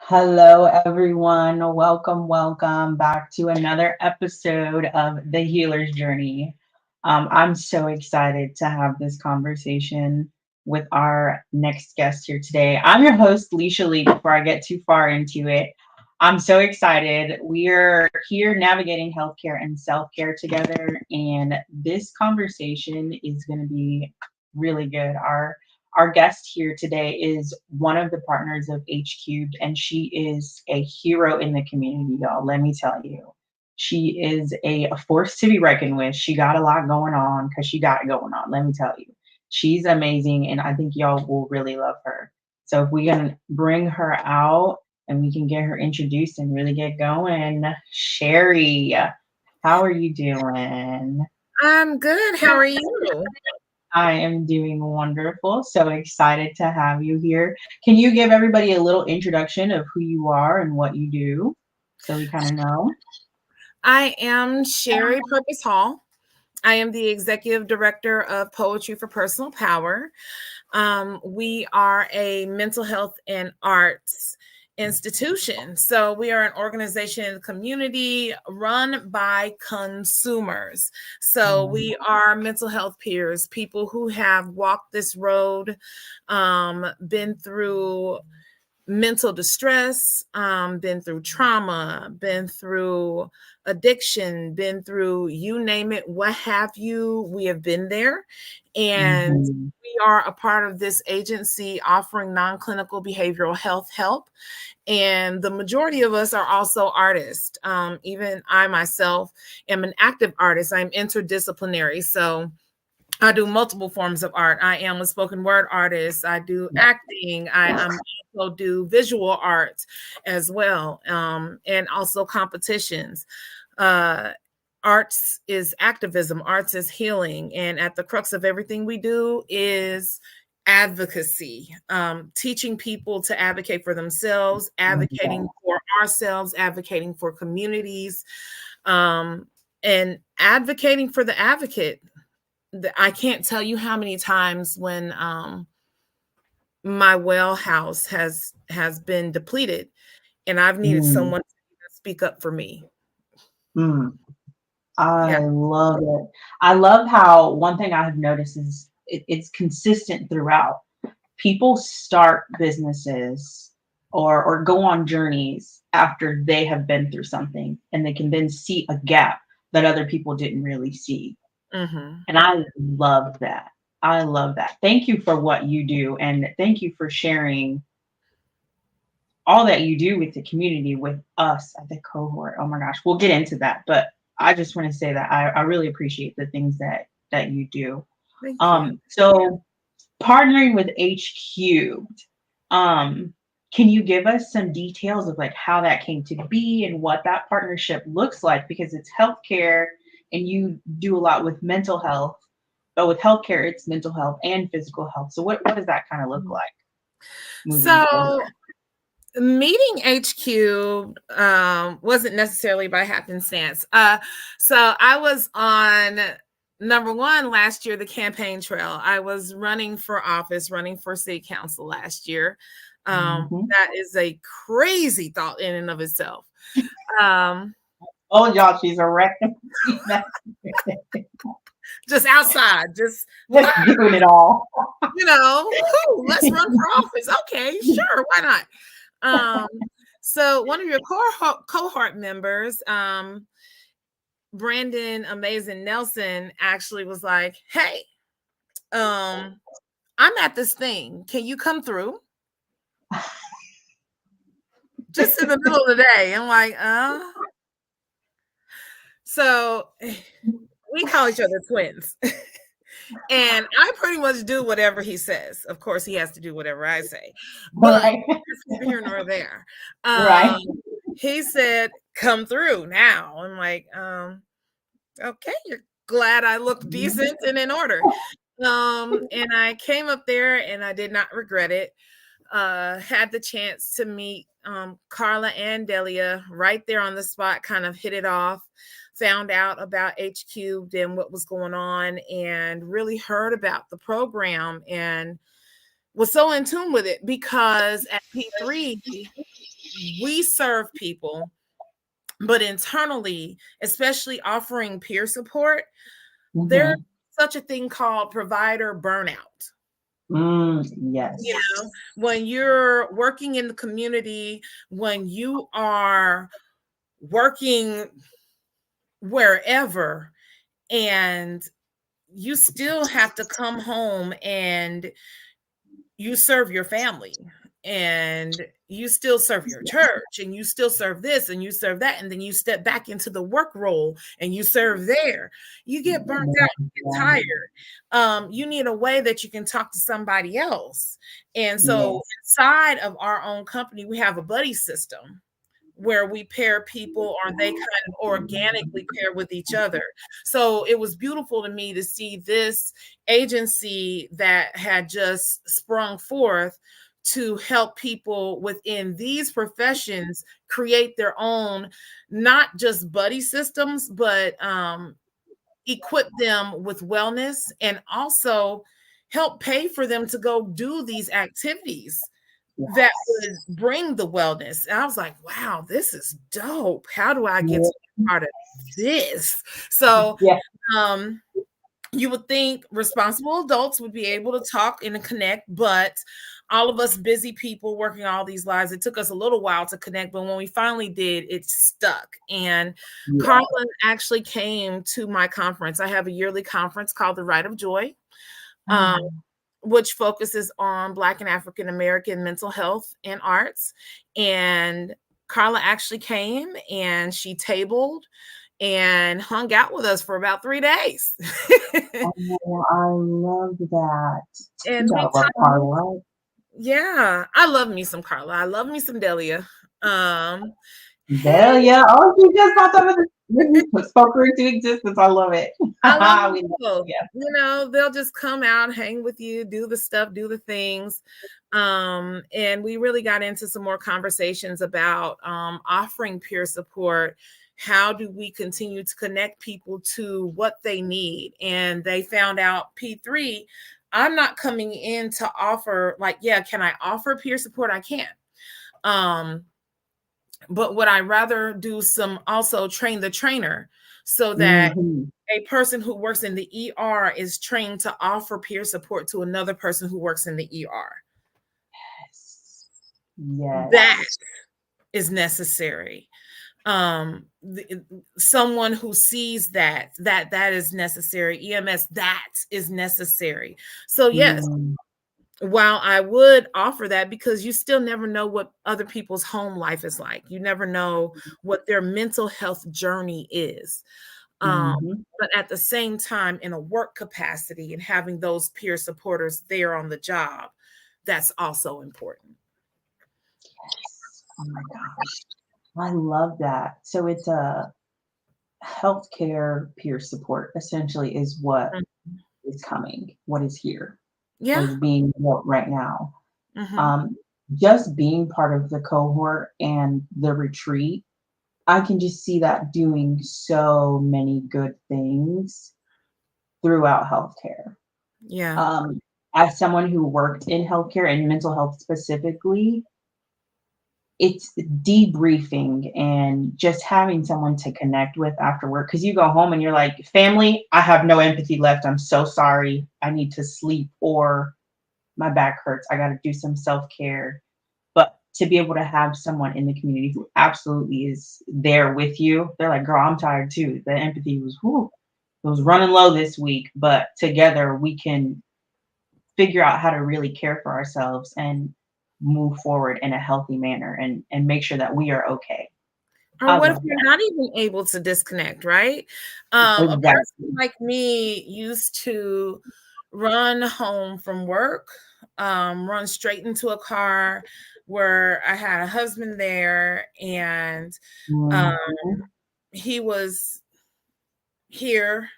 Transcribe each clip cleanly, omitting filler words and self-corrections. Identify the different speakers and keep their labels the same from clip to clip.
Speaker 1: Hello, everyone. Welcome back to another episode of The Healer's Journey. I'm so excited to have this conversation with our next guest here today. I'm your host, Leisha Lee. Before I get too far into it, I'm so excited. We are here navigating healthcare and self care together, and this conversation is going to be really good. Our guest here today is one of the partners of H Cubed, and she is a hero in the community, y'all. Let me tell you, she is a force to be reckoned with. She got a lot going on because she got it going on. Let me tell you, she's amazing, and I think y'all will really love her. So if we can bring her out and we can get her introduced and really get going, Sheri, how are you doing?
Speaker 2: I'm good. How are you?
Speaker 1: I am doing wonderful. So excited to have you here. Can you give everybody a little introduction of who you are and what you do so we kind of know?
Speaker 2: I am Sheri Hall. I am the executive director of Poetry for Personal Power. We are a mental health and arts institution. So we are an organization in the community run by consumers. So we are mental health peers, people who have walked this road, been through mental distress, been through trauma, been through addiction, been through you name it, what have you, we have been there. And
Speaker 1: Mhm.
Speaker 2: we are a part of this agency offering non-clinical behavioral health help. And the majority of us are also artists. Even I myself am an active artist. I'm interdisciplinary. So I do multiple forms of art. I am a spoken word artist. I do acting. I also do visual art as well, and also competitions. Uh, Arts is activism. Arts is healing. And at the crux of everything we do is advocacy, teaching people to advocate for themselves, advocating for ourselves, advocating for communities, and advocating for the advocate. I can't tell you how many times when my well house has been depleted and I've needed
Speaker 1: Mm,
Speaker 2: someone to speak up for me.
Speaker 1: mm. I
Speaker 2: Yeah.
Speaker 1: love it. I love how one thing I have noticed is it's consistent throughout. People start businesses or go on journeys after they have been through something and they can then see a gap that other people didn't really see.
Speaker 2: Mm-hmm.
Speaker 1: And I love that. I love that. Thank you for what you do. And thank you for sharing all that you do with the community, with us at the cohort. Oh my gosh, we'll get into that. But I just want to say that I really appreciate the things that you do.
Speaker 2: Thank you.
Speaker 1: So partnering with H Cubed, um, can you give us some details of like how that came to be and what that partnership looks like? Because it's healthcare and you do a lot with mental health, but with healthcare, it's mental health and physical health. So what does that kind of look like moving forward?
Speaker 2: So meeting HQ wasn't necessarily by happenstance. So I was on number one last year, the campaign trail. I was running for office, running for city council last year.
Speaker 1: Mhm.
Speaker 2: That is a crazy thought in and of itself. Um,
Speaker 1: Oh, y'all, she's a wreck.
Speaker 2: just outside, just
Speaker 1: Just doing it all.
Speaker 2: let's run for office. Okay, sure, why not? Um, so one of your cohort members, Brandon Amazing Nelson, actually was like, "Hey, I'm at this thing. Can you come through?" Just in the middle of the day. I'm like, So we call each other twins. And I pretty much do whatever he says. Of course, he has to do whatever I say, but
Speaker 1: Right.
Speaker 2: that's neither here nor there.
Speaker 1: Right.
Speaker 2: He said, "Come through now." I'm like, okay, you're glad I look decent and in order. And I came up there and I did not regret it. Had the chance to meet Carla and Delia right there on the spot, kind of hit it off, found out about H Cubed and what was going on, and really heard about the program and was so in tune with it because at P3, we serve people, but internally, especially offering peer support, there's
Speaker 1: Mm-hmm.
Speaker 2: such a thing called provider burnout. You
Speaker 1: Yes.
Speaker 2: know, when you're working in the community, when you are working wherever, and you still have to come home and you serve your family, and you still serve your church, and you still serve this and you serve that, and then you step back into the work role and you serve there. You get burnt out, you get
Speaker 1: Yeah.
Speaker 2: tired. You need a way that you can talk to somebody else. And so
Speaker 1: Yes.
Speaker 2: inside of our own company, we have a buddy system where we pair people, or they kind of organically pair with each other. So it was beautiful to me to see this agency that had just sprung forth to help people within these professions create their own, not just buddy systems, but equip them with wellness, and also help pay for them to go do these activities that would
Speaker 1: Yes.
Speaker 2: bring the wellness. And I was like, wow, this is dope. How do I get
Speaker 1: Yeah.
Speaker 2: to be part of this? So
Speaker 1: Yeah.
Speaker 2: um you would think responsible adults would be able to talk and connect, but all of us busy people working all these lives, it took us a little while to connect, but when we finally did, it stuck. And
Speaker 1: Yeah.
Speaker 2: Carla actually came to my conference. I have a yearly conference called the Rite of Joy, um,
Speaker 1: Oh,
Speaker 2: which focuses on Black and African American mental health and arts. And Carla actually came and she tabled and hung out with us for about 3 days.
Speaker 1: oh, I love that. You
Speaker 2: And we
Speaker 1: gotta love
Speaker 2: talked.
Speaker 1: Carla.
Speaker 2: Yeah, I love me some Carla. I love me some Delia.
Speaker 1: Hell
Speaker 2: Hey,
Speaker 1: yeah. Oh, she just popped up with me, spoke her into existence. I love it.
Speaker 2: I love them
Speaker 1: We love it.
Speaker 2: both.
Speaker 1: Yeah.
Speaker 2: You know, they'll just come out, hang with you, do the stuff, do the things. And we really got into some more conversations about offering peer support. How do we continue to connect people to what they need? And they found out P3, I'm not coming in to offer, like, yeah, can I offer peer support? I can. Um, but would I rather do some, also train the trainer, so that
Speaker 1: Hmm.
Speaker 2: a person who works in the ER is trained to offer peer support to another person who works in the ER.
Speaker 1: Yes.
Speaker 2: That
Speaker 1: Yes.
Speaker 2: is necessary. Someone who sees that is necessary. EMS, that is necessary. So yes,
Speaker 1: Mm,
Speaker 2: while I would offer that, because you still never know what other people's home life is like. You never know what their mental health journey is. Um,
Speaker 1: hmm.
Speaker 2: but at the same time, in a work capacity and having those peer supporters there on the job, that's also important.
Speaker 1: Yes. Oh my gosh. I love that. So it's a healthcare peer support essentially is what
Speaker 2: Mhm.
Speaker 1: is coming, what is here, what
Speaker 2: Yeah.
Speaker 1: is being built right now.
Speaker 2: Hmm.
Speaker 1: Um, just being part of the cohort and the retreat, I can just see that doing so many good things throughout healthcare.
Speaker 2: Yeah.
Speaker 1: Um, as someone who worked in healthcare and mental health specifically, it's debriefing and just having someone to connect with after work. Because you go home and you're like, family, I have no empathy left. I'm so sorry. I need to sleep, or my back hurts. I got to do some self care. But to be able to have someone in the community who absolutely is there with you, they're like, girl, I'm tired too. The empathy was, whew, it was running low this week, but together we can figure out how to really care for ourselves and move forward in a healthy manner and make sure that we are okay.
Speaker 2: Or
Speaker 1: I
Speaker 2: what if
Speaker 1: love
Speaker 2: you're not even able to disconnect, right?
Speaker 1: that.
Speaker 2: A person
Speaker 1: Exactly.
Speaker 2: like me used to run home from work, run straight into a car where I had a husband there, and um,
Speaker 1: Mhm.
Speaker 2: he was here,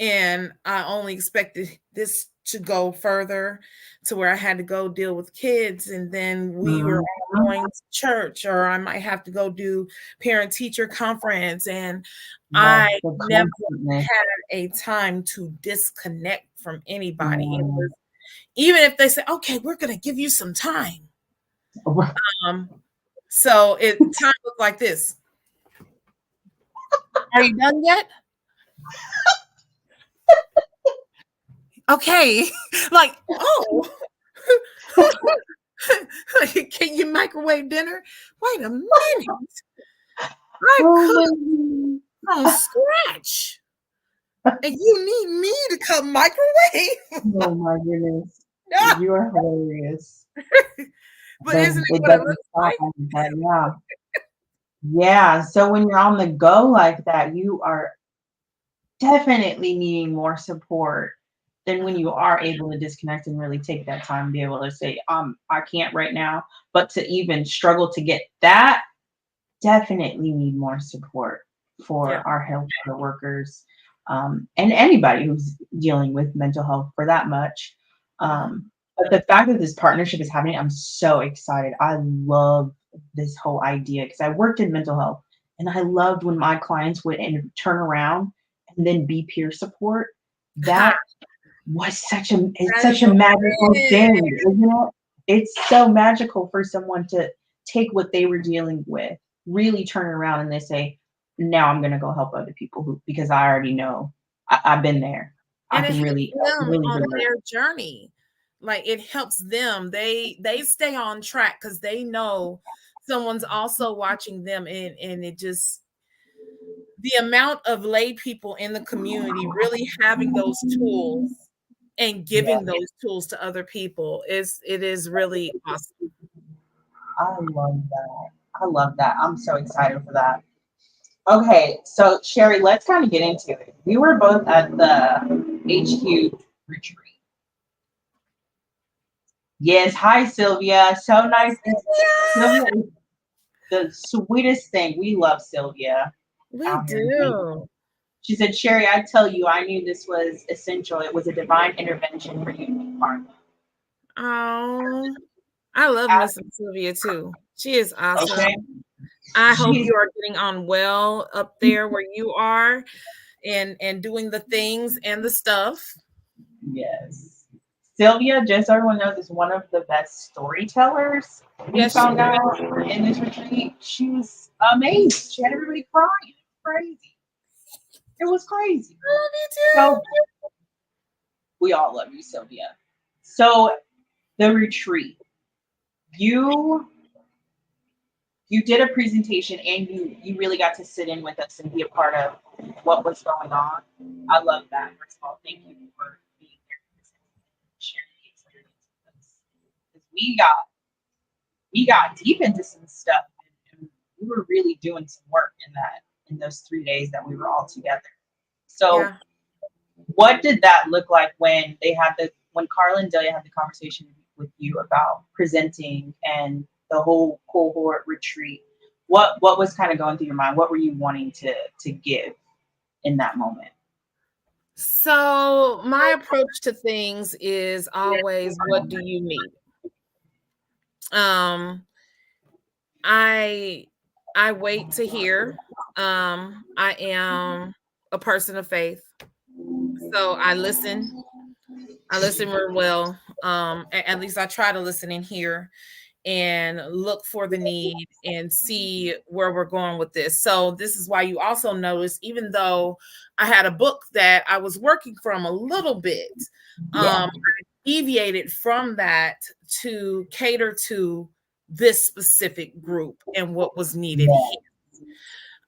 Speaker 2: and I only expected this to go further to where I had to go deal with kids, and then we were all
Speaker 1: Mhm.
Speaker 2: going to church, or I might have to go do parent teacher conference, and
Speaker 1: Yes,
Speaker 2: I
Speaker 1: the
Speaker 2: never
Speaker 1: constantness.
Speaker 2: had a time to disconnect from anybody. It
Speaker 1: Yeah.
Speaker 2: was, even if they say, okay, we're going to give you some time, So time looked like this. Are you done yet? Okay. Like, oh, can you microwave dinner? Wait a minute. I
Speaker 1: Oh
Speaker 2: cook
Speaker 1: my goodness.
Speaker 2: from scratch. And you need me to come microwave?
Speaker 1: Oh my goodness.
Speaker 2: No.
Speaker 1: You are hilarious.
Speaker 2: But isn't it
Speaker 1: It
Speaker 2: what it
Speaker 1: doesn't
Speaker 2: looks
Speaker 1: stop
Speaker 2: like?
Speaker 1: like that. Yeah. Yeah. So when you're on the go like that, you are definitely needing more support than when you are able to disconnect and really take that time to be able to say, I can't right now. But to even struggle to get that, definitely need more support
Speaker 2: Yeah.
Speaker 1: for our healthcare workers, and anybody who's dealing with mental health for that much. But the fact that this partnership is happening, I'm so excited. I love this whole idea because I worked in mental health and I loved when my clients would turn around and then be peer support. That was it's
Speaker 2: That
Speaker 1: such
Speaker 2: is
Speaker 1: a magical
Speaker 2: lit.
Speaker 1: thing, isn't it? It's so magical for someone to take what they were dealing with, really turn around and they say, now I'm gonna go help other people who because I already know I've been there.
Speaker 2: And it helps
Speaker 1: I can
Speaker 2: them
Speaker 1: really
Speaker 2: on
Speaker 1: relate.
Speaker 2: their journey. Like it helps them. They stay on track because they know someone's also watching them, and it just the amount of lay people in the community really having those tools and
Speaker 1: Yeah,
Speaker 2: giving those tools to other people is really awesome.
Speaker 1: I love that. I love that. I'm so excited for that. Okay, so Sheri, let's kind of get into it. We were both at the HQ retreat. Yes, hi Sylvia. So nice. Sylvia is the sweetest thing. We love Sylvia
Speaker 2: We
Speaker 1: out here in Kansas.
Speaker 2: do.
Speaker 1: She said, Sheri, I tell you, I knew this was essential. It was a divine intervention for you to be part of.
Speaker 2: Oh, I love Miss Sylvia too. She is awesome.
Speaker 1: Okay.
Speaker 2: I hope
Speaker 1: She's
Speaker 2: you are getting on well up there where you are and doing the things and the stuff.
Speaker 1: yes. Sylvia, just so everyone knows, is one of the best storytellers we
Speaker 2: Yes, she
Speaker 1: found
Speaker 2: is.
Speaker 1: out in this retreat. She was amazing. She had everybody crying. It was crazy. It was crazy.
Speaker 2: I love you
Speaker 1: So
Speaker 2: too.
Speaker 1: we all love you, Sylvia. So the retreat, you you did a presentation and you really got to sit in with us and be a part of what was going on. I love that. First of all, thank you for being here and sharing the experience with us. Because we got deep into some stuff and we were really doing some work in those 3 days that we were all together. So
Speaker 2: Yeah.
Speaker 1: what did that look like when when Carla and Delia had the conversation with you about presenting and the whole cohort retreat? What was kind of going through your mind? What were you wanting to give in that moment?
Speaker 2: So my approach to things is always, what do you need? Um, I I wait to hear. I am a person of faith, so I listen. I listen real well. At least I try to listen and hear and look for the need and see where we're going with this. So this is why you also notice, even though I had a book that I was working from a little bit,
Speaker 1: Yeah.
Speaker 2: I deviated from that to cater to this specific group and what was needed
Speaker 1: Yeah.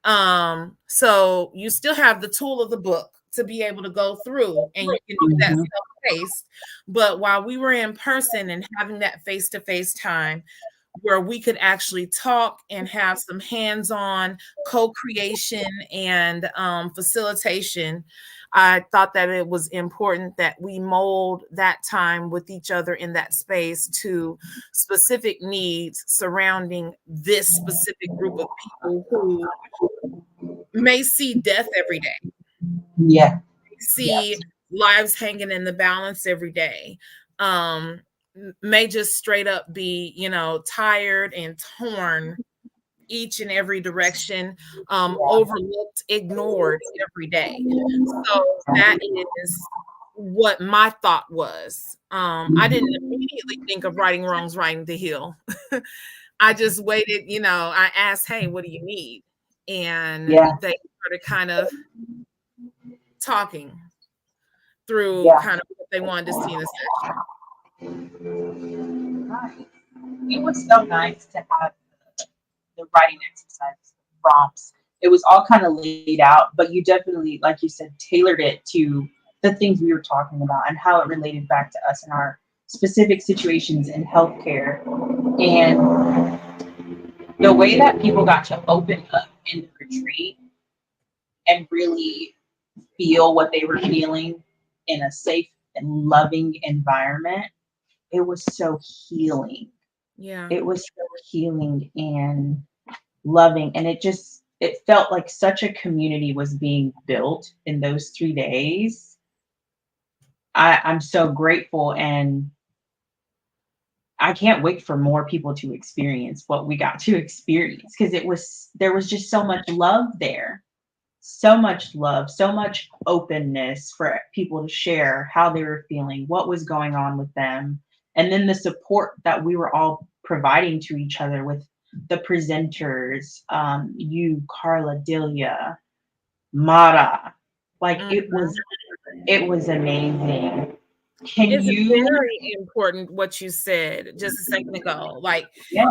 Speaker 2: here. So you still have the tool of the book to be able to go through and you can do that
Speaker 1: Mhm.
Speaker 2: self-paced. But while we were in person and having that face-to-face time where we could actually talk and have some hands-on co-creation and facilitation, I thought that it was important that we mold that time with each other in that space to specific needs surrounding this specific group of people who may see death every day,
Speaker 1: Yeah. Yeah.
Speaker 2: see lives hanging in the balance every day, um, may just straight up be, tired and torn each and every direction, overlooked, ignored every day. So that is what my thought was. I didn't immediately think of righting wrongs, righting the hill. I just waited, I asked, hey, what do you need? And
Speaker 1: Yeah.
Speaker 2: they started kind of talking through
Speaker 1: Yeah.
Speaker 2: kind of what they wanted to see in the session.
Speaker 1: Nice. It was so nice to have the writing exercises, the prompts. It was all kind of laid out, but you definitely, like you said, tailored it to the things we were talking about and how it related back to us and our specific situations in healthcare. And the way that people got to open up in the retreat and really feel what they were feeling in a safe and loving environment, it was so healing.
Speaker 2: Yeah.
Speaker 1: It was so healing and loving, and it felt like such a community was being built in those 3 days. I'm so grateful, and I can't wait for more people to experience what we got to experience, because there was just so much love there. So much love, so much openness for people to share how they were feeling, what was going on with them, and then the support that we were all providing to each other with the presenters, you, Carla, Delia, Mara. Like
Speaker 2: Mhm.
Speaker 1: it was amazing. Can
Speaker 2: It's
Speaker 1: you?
Speaker 2: very important what you said just a second ago. Like,
Speaker 1: Yeah,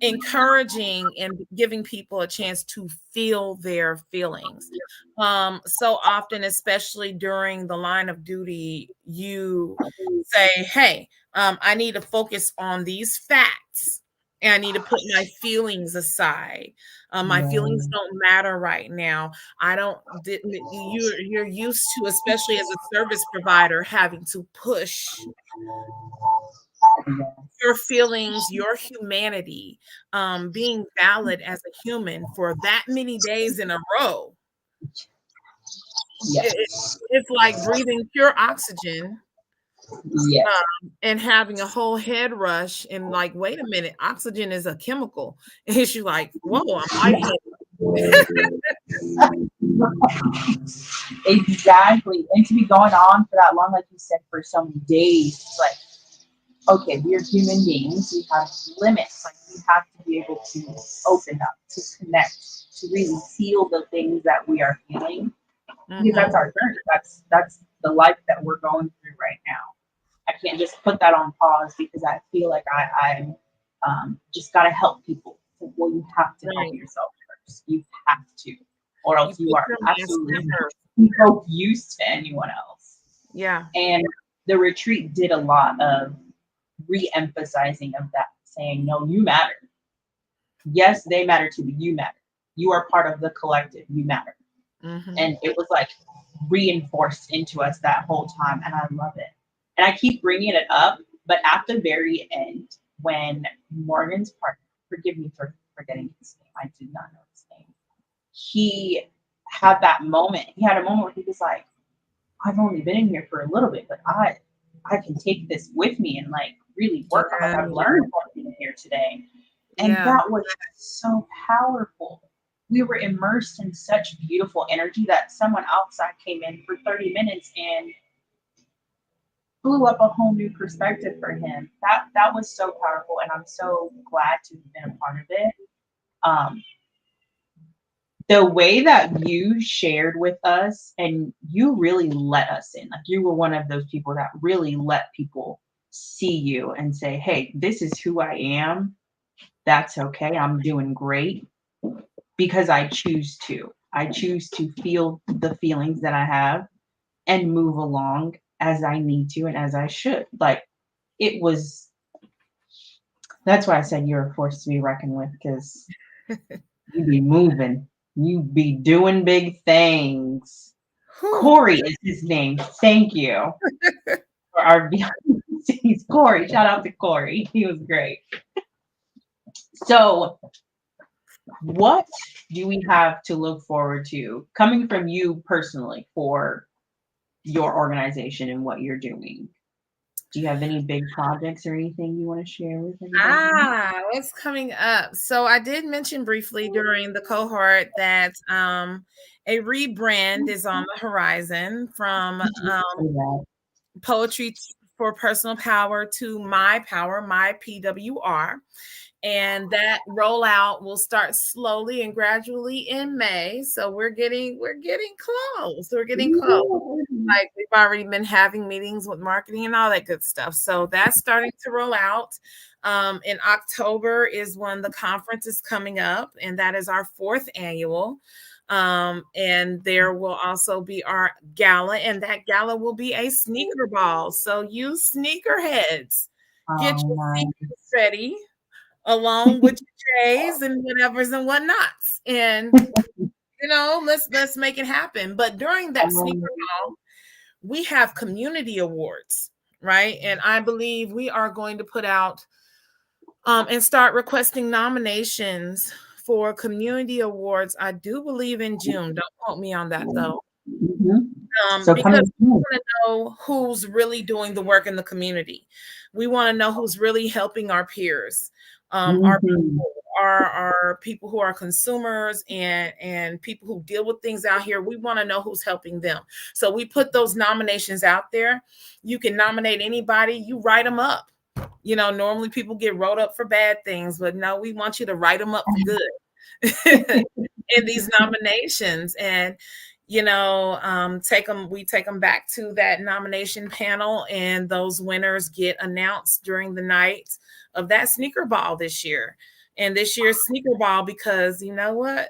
Speaker 2: encouraging and giving people a chance to feel their feelings. So often, especially during the line of duty, you say, hey, I need to focus on these facts and I need to put my feelings aside. My feelings
Speaker 1: yeah,
Speaker 2: don't matter right now. I don't didn't you're used to, especially as a service provider, having to push
Speaker 1: yeah,
Speaker 2: your feelings, your humanity, being valid as a human for that many days in a row.
Speaker 1: yeah,
Speaker 2: It's like breathing pure oxygen,
Speaker 1: yeah.
Speaker 2: and having a whole head rush and like, wait a minute, oxygen is a chemical. And you're like, whoa, I'm lightheaded.
Speaker 1: Exactly. And to be going on for that long, like you said, for so many days, it's like, okay, we're human beings. We have limits. Like we have to be able to open up, to connect, to really feel the things that we are feeling. Because
Speaker 2: Mhm.
Speaker 1: that's our journey. That's the life that we're going through right now. I can't just put that on pause because I feel like I'm just got to help people. Well, you have to help
Speaker 2: Right.
Speaker 1: yourself first. You have to, or
Speaker 2: You
Speaker 1: else you
Speaker 2: put
Speaker 1: are
Speaker 2: your mask
Speaker 1: absolutely
Speaker 2: first.
Speaker 1: no use to anyone else.
Speaker 2: Yeah.
Speaker 1: And the retreat did a lot of re-emphasizing of that, saying, no, you matter. Yes, they matter too, but you matter. You are part of the collective. You matter.
Speaker 2: Mhm.
Speaker 1: And it was like reinforced into us that whole time, and I love it. And I keep bringing it up, but at the very end, when Morgan's partner, forgive me for forgetting his name, I did not know his name, he had that moment. He had a moment where he was like, I've only been in here for a little bit, but I can take this with me and like really work on, like
Speaker 2: Yeah.
Speaker 1: I've learned something in here today. And
Speaker 2: Yeah.
Speaker 1: that was so powerful. We were immersed in such beautiful energy that someone outside came in for 30 minutes and blew up a whole new perspective for him. That was so powerful, and I'm so glad to have been a part of it. Um, the way that you shared with us, and you really let us in, like you were one of those people that really let people see you and say, hey, this is who I am. That's okay. I'm doing great because I choose to feel the feelings that I have and move along as I need to and as I should. Like it was, that's why I said you're a force to be reckoned with, because you be moving, you be doing big things.
Speaker 2: Whew.
Speaker 1: Corey is his name. Thank you for our VIPs. Corey, shout out to Corey. He was great. So, what do we have to look forward to coming from you personally for your organization and what you're doing? Do you have any big projects or anything you want to share with everybody?
Speaker 2: What's coming up? So I did mention briefly during the cohort that a rebrand is on the horizon from
Speaker 1: Did you say that?
Speaker 2: poetry for personal power to my power, my PWR. And that rollout will start slowly and gradually in May. So we're getting close. We're getting close. Like we've already been having meetings with marketing and all that good stuff. So that's starting to roll out. In October is when the conference is coming up, and that is our 4th annual. And there will also be our gala, and that gala will be a sneaker ball. So you sneakerheads, get your sneakers ready along with your J's and whatevers and whatnots. And let's make it happen. But during that sneaker ball, we have community awards, right? And I believe we are going to put out and start requesting nominations for community awards. I do believe in June. Don't quote me on that though. Because we want to know who's really doing the work in the community. We want to know who's really helping our peers, our people who are consumers and people who deal with things out here. We want to know who's helping them. So we put those nominations out there. You can nominate anybody. You write them up. Normally people get wrote up for bad things, but no, we want you to write them up for good in these nominations. And we take them back to that nomination panel, and those winners get announced during the night of that sneaker ball this year. And this year's sneaker ball, because you know what?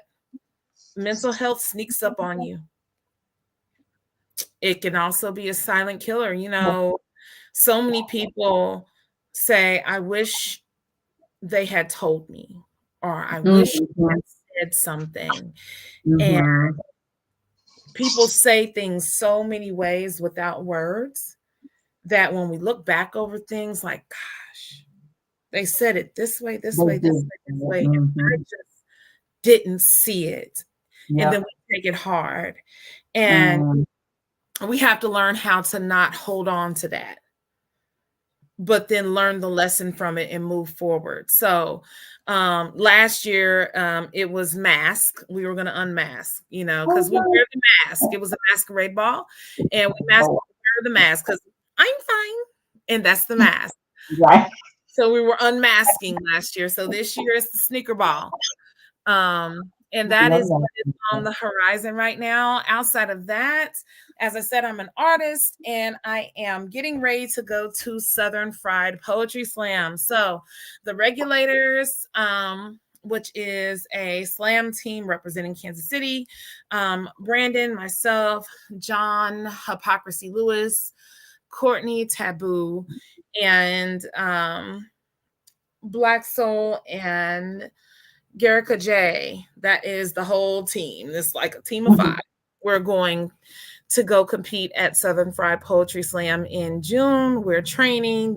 Speaker 2: Mental health sneaks up on you. It can also be a silent killer. So many people say, I wish they had told me, or I wish they had said something. And people say things so many ways without words that when we look back over things, like, gosh, they said it this way, this way, this way, this way. And I just didn't see it. Yep. And then we take it hard. And we have to learn how to not hold on to that, but then learn the lesson from it and move forward. So last year, it was mask. We were going to unmask, because we wear the mask. It was a masquerade ball, and we wear the mask because I'm fine. And that's the mask.
Speaker 1: Right.
Speaker 2: So we were unmasking last year. So this year is the sneaker ball. And that is what is on the horizon right now. Outside of that, as I said, I'm an artist, and I am getting ready to go to Southern Fried Poetry Slam. So the Regulators, which is a slam team representing Kansas City, Brandon, myself, John, Hypocrisy Lewis, Courtney, Taboo, and Black Soul, and Garrica J. That is the whole team. It's like a team of 5. We're going to go compete at Southern Fried Poetry Slam in June. We're training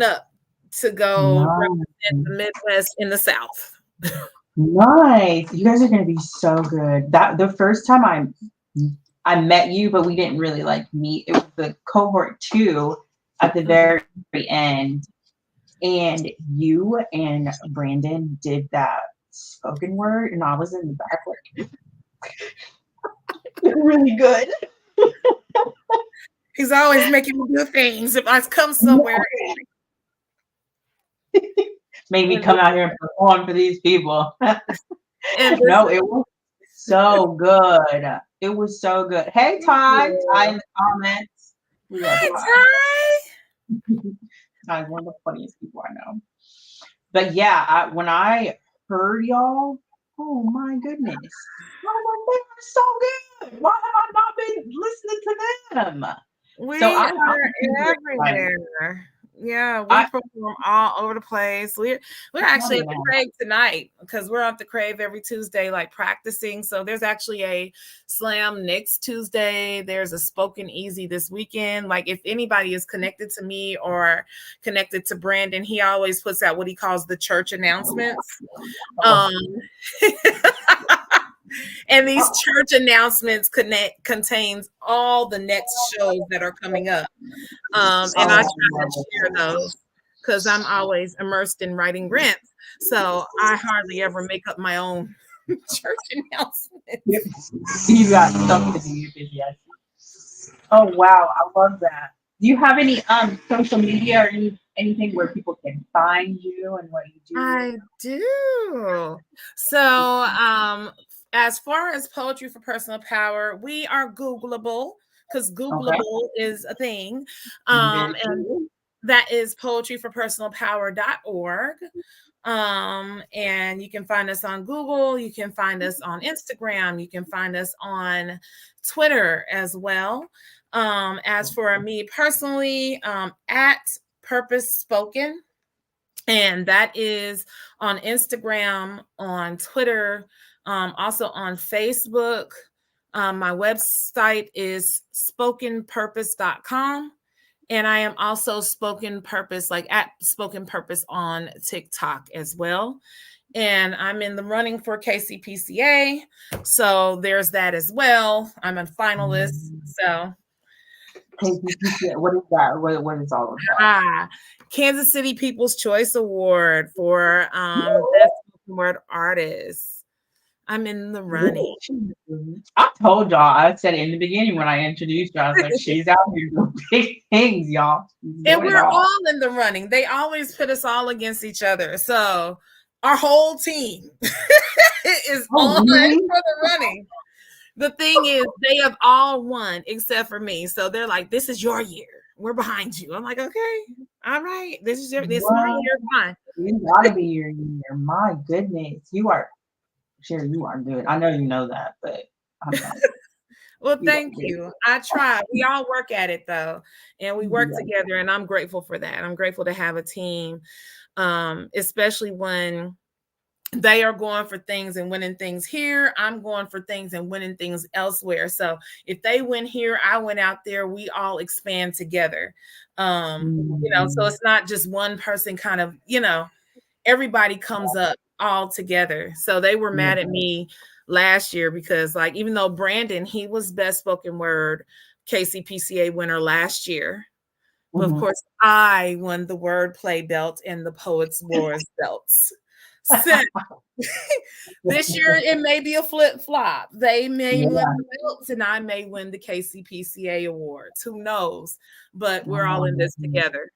Speaker 2: up to go represent the Midwest in the South.
Speaker 1: Nice. You guys are going to be so good. That the first time I met you, but we didn't really meet. It was the cohort 2 at the very end. And you and Brandon did that spoken word, and I was in the back really good.
Speaker 2: He's always making me do things. If I come somewhere,
Speaker 1: maybe come out here and perform for these people. No, it was so good. It was so good. Hey, Ty. Ty in the comments.
Speaker 2: Hi, Ty.
Speaker 1: Ty's one of the funniest people I know. But yeah, when I heard y'all, oh my goodness. Oh, they are so good. Why have I not been listening to them?
Speaker 2: We are everywhere. Yeah, we perform all over the place. We're actually at the Crave tonight, because we're at the Crave every Tuesday, practicing. So there's actually a slam next Tuesday. There's a spoken easy this weekend. If anybody is connected to me or connected to Brandon, he always puts out what he calls the church announcements. And these church announcements contains all the next shows that are coming up. And I try to share those because I'm always immersed in writing grants. So I hardly ever make up my own church announcements.
Speaker 1: You got stuff to do. You're busy. Oh, wow. I love that. Do you have any social media or anything where people can find you and what you do?
Speaker 2: I do. So, as far as poetry for personal power, we are Googleable because
Speaker 1: Okay.
Speaker 2: Googleable is a thing.
Speaker 1: Very
Speaker 2: And
Speaker 1: true.
Speaker 2: that is poetryforpersonalpower.org. And you can find us on Google, you can find us on Instagram, you can find us on Twitter as well. As for me personally, at Purpose Spoken, and that is on Instagram, on Twitter, also on Facebook. My website is spokenpurpose.com. And I am also Spoken Purpose, like at Spoken Purpose on TikTok as well. And I'm in the running for KCPCA. So there's that as well. I'm a finalist. So
Speaker 1: KPPC, what is that? What is all of that?
Speaker 2: Kansas City People's Choice Award for Best Spoken Word Artist. I'm in the running.
Speaker 1: I told y'all, I said it in the beginning when I introduced you, I was like, she's out here doing big things, y'all. She's
Speaker 2: And
Speaker 1: doing it
Speaker 2: we're
Speaker 1: all.
Speaker 2: all in the running. They always put us all against each other. So our whole team is
Speaker 1: Oh,
Speaker 2: on
Speaker 1: really?
Speaker 2: for the running. The thing is, they have all won except for me. So they're like, this is your year. We're behind you. I'm like, okay, all right. This is my
Speaker 1: What?
Speaker 2: year. Fine.
Speaker 1: You gotta be your year. My goodness. You are, Sheri, you are good. I know you know that, but I'm telling
Speaker 2: Well,
Speaker 1: you, you
Speaker 2: thank
Speaker 1: are good.
Speaker 2: you. I try. We all work at it though, and we work
Speaker 1: Yeah.
Speaker 2: together, and I'm grateful for that. I'm grateful to have a team, especially when they are going for things and winning things here. I'm going for things and winning things elsewhere. So if they win here, I went out there, we all expand together. So it's not just one person kind of, everybody comes up all together. So they were
Speaker 1: Yeah.
Speaker 2: mad at me last year because, like, even though Brandon, he was best spoken word KCPCA winner last year. But of
Speaker 1: Mhm.
Speaker 2: course, I won the wordplay belt and the Poets Wars belts. So this year it may be a flip flop. They may
Speaker 1: Yeah.
Speaker 2: win the belts and I may win the KCPCA awards. Who knows? But we're all in this
Speaker 1: Um,
Speaker 2: together.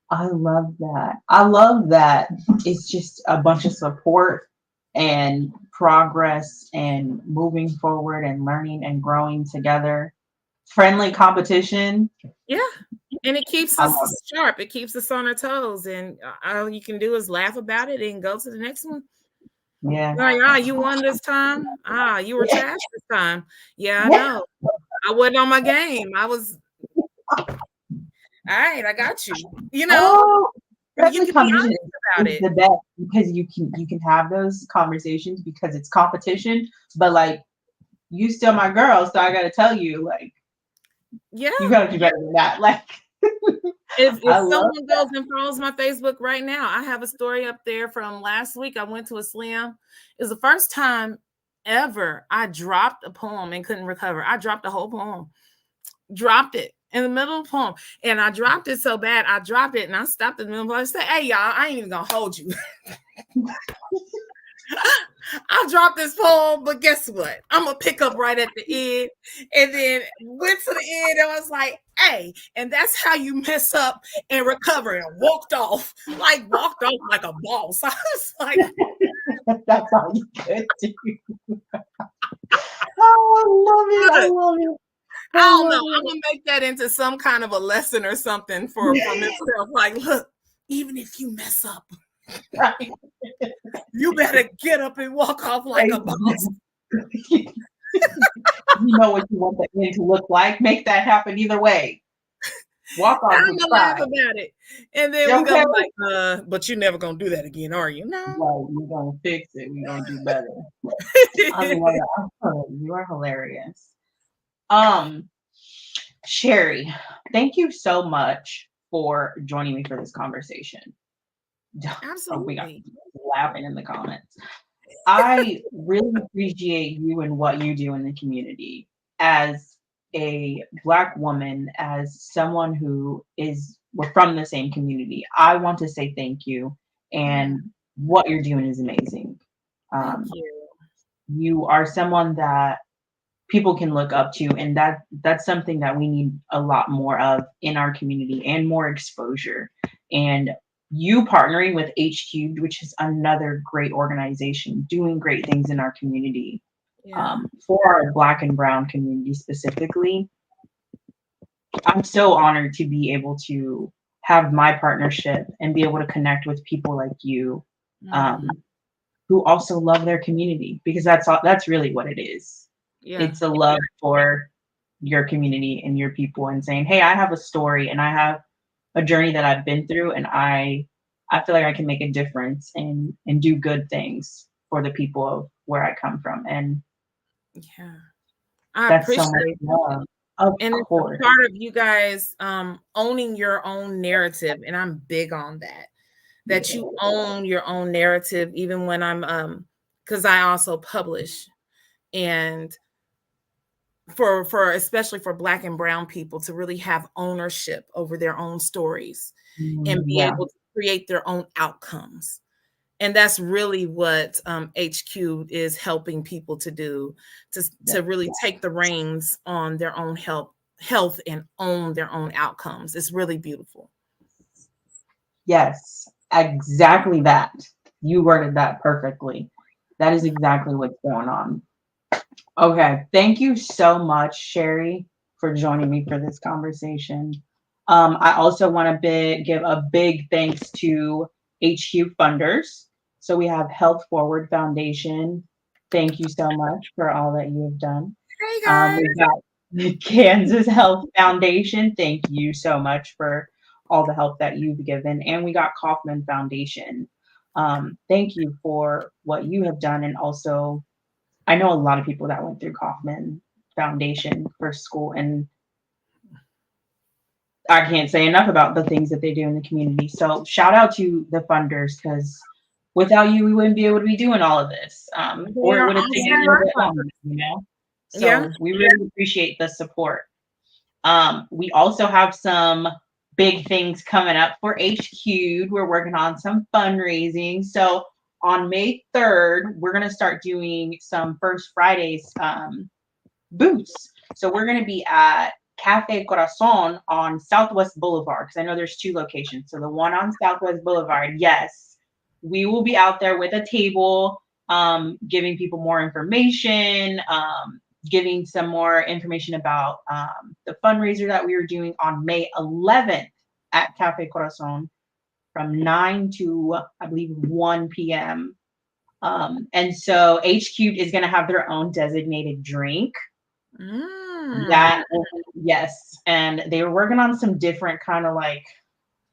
Speaker 1: I love that. I love that it's just a bunch of support and progress and moving forward and learning and growing together. Friendly competition.
Speaker 2: Yeah. And it keeps
Speaker 1: I
Speaker 2: us
Speaker 1: love
Speaker 2: sharp. It keeps us on our toes. And all you can do is laugh about it and go to the next one.
Speaker 1: it. Yeah.
Speaker 2: Like, you won this time. You were
Speaker 1: Yeah.
Speaker 2: trash this time. Yeah, I
Speaker 1: Yeah.
Speaker 2: know. I wasn't on my game. I was all right. I got you.
Speaker 1: Oh,
Speaker 2: You
Speaker 1: friendly
Speaker 2: can be
Speaker 1: competition
Speaker 2: honest about
Speaker 1: is
Speaker 2: it.
Speaker 1: the best because you can have those conversations because it's competition, but like you still my girl, so I gotta tell you, like,
Speaker 2: Yeah.
Speaker 1: you gotta do better than that. Like
Speaker 2: If
Speaker 1: I love
Speaker 2: someone goes and follows my Facebook right now, I have a story up there from last week. I went to a slam. It was the first time ever I dropped a poem and couldn't recover. I dropped a whole poem, dropped it in the middle of the poem, and I dropped it so bad. I dropped it and I stopped in the middle of it. I said, "Hey, y'all, I ain't even gonna hold you." I dropped this poem, but guess what? I'm gonna pick up right at the end, and then went to the end. And I was like, "Hey," and that's how you mess up and recover. And walked off like a boss. I was like,
Speaker 1: that's all you could do. Oh, I love it. I love it.
Speaker 2: I
Speaker 1: I
Speaker 2: don't know.
Speaker 1: love
Speaker 2: I'm gonna make that into some kind of a lesson or something for myself. Like, look, even if you mess up, you better get up and walk off like a boss.
Speaker 1: it. You know what you want the end to look like. Make that happen either way. Walk off
Speaker 2: I'm
Speaker 1: with
Speaker 2: gonna laugh
Speaker 1: pride.
Speaker 2: about it. And then we're
Speaker 1: Okay?
Speaker 2: gonna be like, but you're never gonna do that again, are you? No.
Speaker 1: Right, we're gonna fix it. We're gonna do better. I love it. You are hilarious. Um, Sheri, thank you so much for joining me for this conversation. Oh, we got
Speaker 2: Absolutely.
Speaker 1: laughing in the comments. I really appreciate you and what you do in the community as a Black woman, as someone who we're from the same community. I want to say thank you,
Speaker 2: Yeah,
Speaker 1: and what you're doing is amazing.
Speaker 2: thank
Speaker 1: Um,
Speaker 2: you.
Speaker 1: you are someone that people can look up to, and that's something that we need a lot more of in our community and more exposure. And you partnering with H Cubed, which is another great organization doing great things in our community,
Speaker 2: Yeah.
Speaker 1: for our Black and Brown community specifically. I'm so honored to be able to have my partnership and be able to connect with people like you,
Speaker 2: Mhm.
Speaker 1: um, who also love their community, because that's really what it is.
Speaker 2: Yeah.
Speaker 1: It's a love for your community and your people, and saying, "Hey, I have a story and I have a journey that I've been through, and I feel like I can make a difference and do good things for the people of where I come from." And
Speaker 2: Yeah. I
Speaker 1: that's so much
Speaker 2: appreciate that.
Speaker 1: love. Of
Speaker 2: And it's
Speaker 1: course.
Speaker 2: a part of you guys owning your own narrative. And I'm big on that you own your own narrative, even when I'm because I also publish. And for especially for Black and Brown people to really have ownership over their own stories and be
Speaker 1: Yeah.
Speaker 2: able to create their own outcomes. And that's really what HQ is helping people to do, to really take the reins on their own health and own their own outcomes. It's really beautiful.
Speaker 1: Yes, exactly that. You worded that perfectly. That is exactly what's going on. Okay. Thank you so much, Sheri, for joining me for this conversation. I also want to give a big thanks to HQ funders. So we have Health Forward Foundation. Thank you so much for all that you have done.
Speaker 2: Hey guys.
Speaker 1: We've got the Kansas Health Foundation. Thank you so much for all the help that you've given. And we got Kaufman Foundation. Thank you for what you have done. And also, I know a lot of people that went through Kaufman Foundation for school, and I can't say enough about the things that they do in the community. So shout out to the funders, because without you, we wouldn't be able to be doing all of this,
Speaker 2: They
Speaker 1: or it
Speaker 2: are
Speaker 1: would have taken a
Speaker 2: also
Speaker 1: little
Speaker 2: my
Speaker 1: bit longer,
Speaker 2: funders.
Speaker 1: you know?
Speaker 2: Yeah.
Speaker 1: So we really appreciate the support. We also have some big things coming up for HQ. We're working on some fundraising. So on May 3rd, we're going to start doing some First Fridays booths. So we're going to be at Cafe Corazon on Southwest Boulevard, because I know there's two locations. So the one on Southwest Boulevard, yes, we will be out there with a table, giving people more information, giving some more information about the fundraiser that we are doing on May 11th at Cafe Corazon from 9 to, I believe, 1 p.m. And so H Cubed is going to have their own designated drink.
Speaker 2: Mm.
Speaker 1: That, yes. And they were working on some different kind of like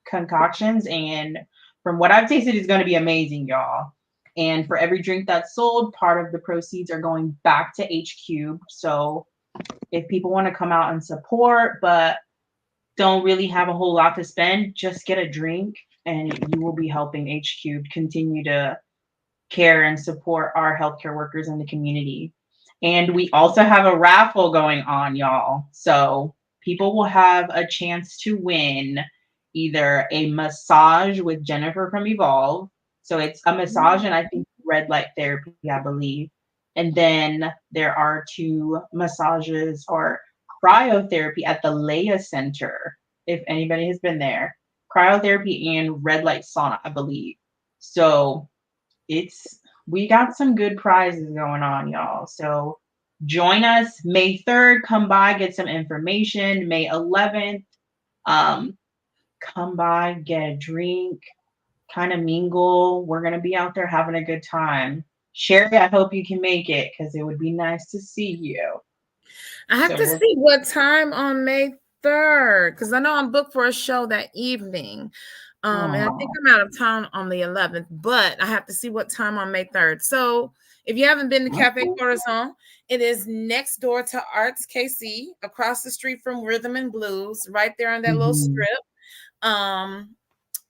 Speaker 1: concoctions. And from what I've tasted, it's going to be amazing, y'all. And for every drink that's sold, part of the proceeds are going back to H Cube. So if people want to come out and support, but don't really have a whole lot to spend, just get a drink and you will be helping H Cube continue to care and support our healthcare workers in the community. And we also have a raffle going on, y'all. So people will have a chance to win either a massage with Jennifer from Evolve. So it's a massage and I think red light therapy, I believe. And then there are two massages or cryotherapy at the Leia Center, if anybody has been there. Cryotherapy and red light sauna, I believe. So it's we got some good prizes going on, y'all. So join us May 3rd. Come by, get some information. May 11th, um, come by, get a drink, kind of mingle. We're gonna be out there having a good time. Sheri, I hope you can make it, because it would be nice to see you.
Speaker 2: I have
Speaker 1: So
Speaker 2: to see what time on May 3rd, because I know I'm booked for a show that evening. And I think I'm out of town on the 11th, but I have to see what time on May 3rd. So if you haven't been to Cafe Corazon, it is next door to Arts KC, across the street from Rhythm and Blues, right there on that little strip.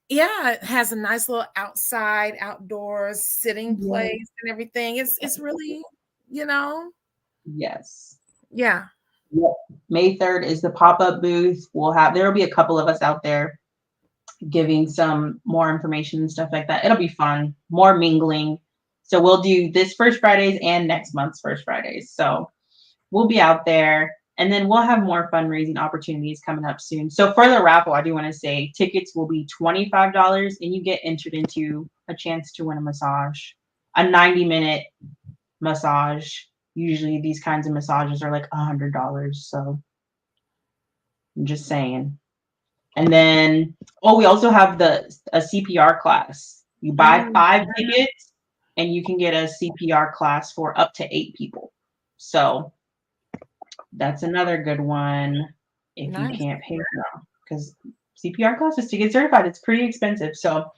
Speaker 2: Yeah, it has a nice little outside, outdoors sitting place and everything. It's really, you know,
Speaker 1: yes.
Speaker 2: yeah.
Speaker 1: Yep. May 3rd is the pop-up booth. There will be a couple of us out there giving some more information and stuff like that. It'll be fun, more mingling. So we'll do this First Fridays and next month's First Fridays. So we'll be out there. And then we'll have more fundraising opportunities coming up soon. So for the raffle, I do want to say tickets will be $25 and you get entered into a chance to win a massage, a 90-minute massage. Usually these kinds of massages are like $100. So I'm just saying. And then, oh, we also have a CPR class. You buy 5 tickets and you can get a CPR class for up to 8 people. So that's another good one if you can't pay now, because CPR classes to get certified, it's pretty expensive. So,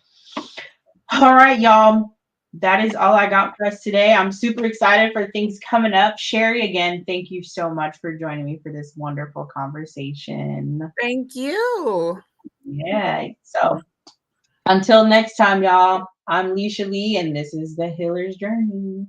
Speaker 1: all right, y'all. That is all I got for us today. I'm super excited for things coming up. Sheri, again, thank you so much for joining me for this wonderful conversation.
Speaker 2: Thank you.
Speaker 1: Yeah. So until next time, y'all, I'm Leisha Lee, and this is The Healer's Journey.